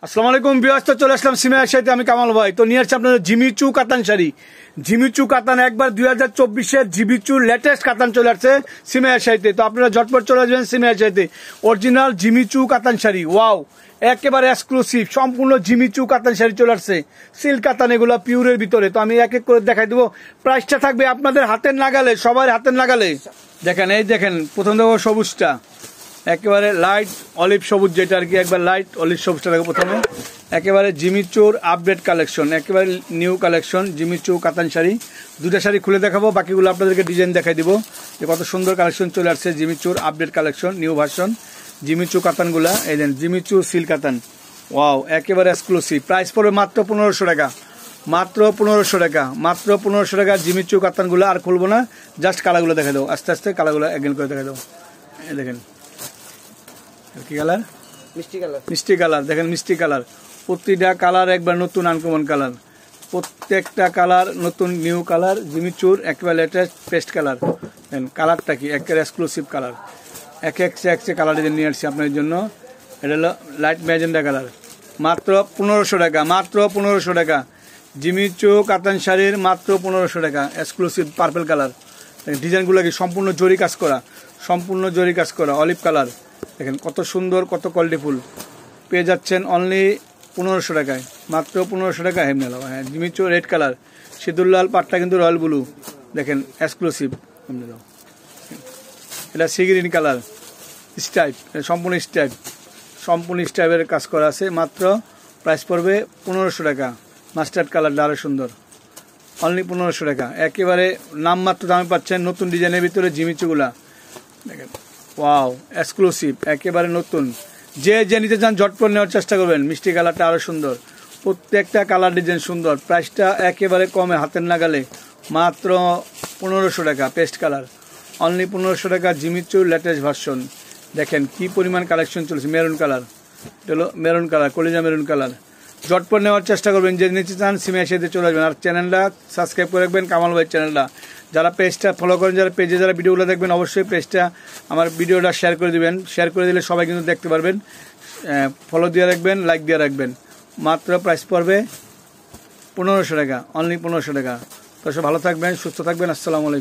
আসসালামু আলাইকুম ভিউয়ার্স, তো চলে আসলাম সিমের সাথে আমি কামাল ভাই। তো নিয়ে আসছি আপনাদের জিমিচু কাতান শাড়ি। জিমিচু কাতান একবার 2024-এর জিমিচু লেটেস্ট কাতান চলে আসছে সিমের সাথে। তো আপনারা ঝটপট চলে আসবেন সিমের সাথে। অরিজিনাল জিমিচু কাতান শাড়ি, ওয়াও, একেবারে এক্সক্লুসিভ সম্পূর্ণ জিমিচু কাতান শাড়ি চলে আসছে। সিল্ক কাতান, এগুলো পিওরের ভিতরে। তো আমি এক এক করে দেখাই দেবো। প্রাইসটা থাকবে আপনাদের হাতের নাগালে, সবার হাতের নাগালে। দেখেন, এই দেখেন, প্রথম দেখো সবুজটা, একেবারে লাইট অলিভ সবুজ, যেটা আর কি, একবার লাইট অলিভ সবুজটা দেখো প্রথমে। একেবারে জিমিচুর আপডেট কালেকশন, একেবারে নিউ কালেকশন জিমিচু কাতান শাড়ি। দুটা শাড়ি খুলে দেখাবো, বাকিগুলো আপনাদেরকে ডিজাইন দেখাই দিব যে কত সুন্দর কালেকশন চলে আসছে। জিমিচুর update collection, new version Jimmy Choo কাতানগুলা। এই দেন জিমিচু সিল্ক কাতান, ওয়াও, একেবারে এক্সক্লুসিভ। প্রাইস পড়বে মাত্র 1500 টাকা, মাত্র 1500 টাকা, মাত্র 1500 টাকা জিমিচু কাতানগুলো। আর খুলবো না, জাস্ট কালারগুলো দেখে দেবো, আস্তে আস্তে কালারগুলো এগেন করে দেখে দেবো। এই দেখেন কি কালার, মিষ্টি কালার। দেখেন মিষ্টি কালার, প্রতিটা কালার একবার নতুন আনকমন কালার, প্রত্যেকটা কালার নতুন নিউ কালার জিমিচুর, একেবারে লেটেস্ট পেস্ট কালার। দেন কালারটা কি, একেবারে এক্সক্লুসিভ কালার, এক কালার ডিজাইন নিয়ে আসছি আপনাদের জন্য। এটা হলো লাইট ম্যাজেন্ডা কালার, মাত্র 1500 টাকা, মাত্র 1500 টাকা জিমিচু কাতান শাড়ির, মাত্র 1500 টাকা। এক্সক্লুসিভ পার্পল কালার, ডিজাইনগুলো কি সম্পূর্ণ জরি কাজ করা, সম্পূর্ণ জরি কাজ করা, অলিভ কালার। দেখেন কত সুন্দর, কত কোয়ালিটিফুল। পেয়ে যাচ্ছেন অনলি 1500 টাকায়, মাত্র 1500 টাকা। হেমনেল, হ্যাঁ, জিমিচু রেড কালার, সিঁদুরলাল পাটটা কিন্তু রয়্যাল ব্লু। দেখেন এক্সক্লুসিভ। এটা সি গ্রিন কালার, স্টাইপ, সম্পূর্ণ স্টাইপ, সম্পূর্ণ স্টাইপের কাজ করা আছে। মাত্র প্রাইস পড়বে 1500 টাকা। মাস্টার্ড কালারটা আরও সুন্দর, অনলি 1500 টাকা। একেবারে নামমাত্র দামে পাচ্ছেন নতুন ডিজাইনের ভিতরে জিমিচুগুলা। দেখেন ওয়াও, এক্সক্লুসিভ, একেবারে নতুন। যে নিতে চান ঝটপট নেওয়ার চেষ্টা করবেন। মিষ্টি কালারটা আরও সুন্দর, প্রত্যেকটা কালার ডিজাইন সুন্দর। প্রাইসটা একেবারে কমে, হাতের নাগালে, মাত্র 1500 টাকা। পেস্ট কালার, অনলি 1500 টাকা জিমিচুর লেটেস্ট ভার্সন। দেখেন কি পরিমাণ কালেকশন চলছে। মেরুন কালার, এটা হলো মেরুন কালার, কলিজা মেরুন কালার। ঝটপট নেওয়ার চেষ্টা করবেন, যে নিতে চান সিমে এসে চলে আসবেন। আর চ্যানেলটা সাবস্ক্রাইব করে রাখবেন, কামাল ভাই চ্যানেলটা। যারা পেজটা ফলো করেন, যারা পেজে যারা ভিডিওগুলো দেখবেন, অবশ্যই পেজটা আমার ভিডিওটা শেয়ার করে দিবেন। শেয়ার করে দিলে সবাই কিন্তু দেখতে পারবেন। ফলো দিয়ে রাখবেন, লাইক দিয়ে রাখবেন। মাত্র প্রাইস পড়বে 1500 টাকা, অনলি 1500 টাকা। তো সব ভালো থাকবেন, সুস্থ থাকবেন। আসসালামু আলাইকুম।